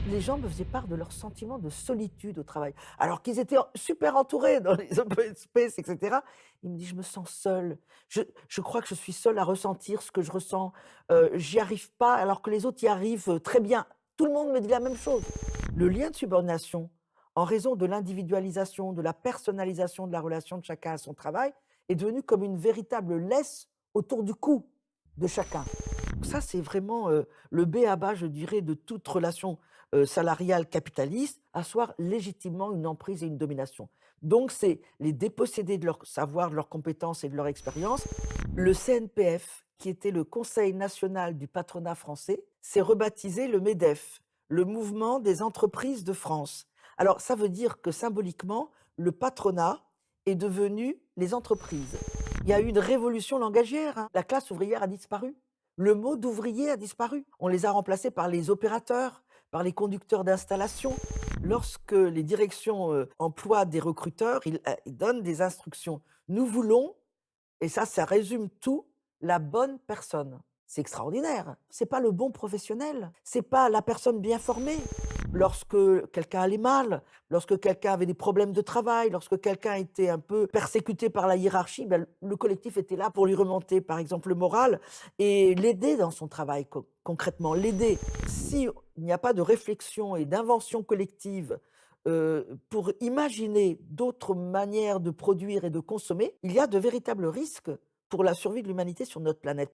Les gens me faisaient part de leur sentiment de solitude au travail, alors qu'ils étaient super entourés dans les open space, et cetera. Ils me disent: «Je me sens seul. Je crois que je suis seul à ressentir ce que je ressens. J'y arrive pas alors que les autres y arrivent, très bien». Tout le monde me dit la même chose. Le lien de subordination, en raison de l'individualisation, de la personnalisation de la relation de chacun à son travail, est devenu comme une véritable laisse autour du cou de chacun. Ça, c'est vraiment, le b.a.-ba, je dirais, de toute relation, salariale capitaliste, asseoir légitimement une emprise et une domination. Donc c'est les déposséder de leur savoir, de leurs compétences et de leur expérience. Le CNPF, qui était le Conseil national du patronat français, s'est rebaptisé le MEDEF, le Mouvement des entreprises de France. Alors ça veut dire que symboliquement, le patronat est devenu les entreprises. Il y a eu une révolution langagière, hein. La classe ouvrière a disparu. Le mot d'ouvrier a disparu. On les a remplacés par les opérateurs, par les conducteurs d'installation. Lorsque les directions, emploient des recruteurs, ils donnent des instructions. Nous voulons, et ça résume tout, la bonne personne. C'est extraordinaire. C'est pas le bon professionnel, c'est pas la personne bien formée. Lorsque quelqu'un allait mal, lorsque quelqu'un avait des problèmes de travail, lorsque quelqu'un était un peu persécuté par la hiérarchie, ben, le collectif était là pour lui remonter, par exemple, le moral et l'aider dans son travail, concrètement, l'aider. Si il n'y a pas de réflexion et d'invention collective, pour imaginer d'autres manières de produire et de consommer, il y a de véritables risques pour la survie de l'humanité sur notre planète.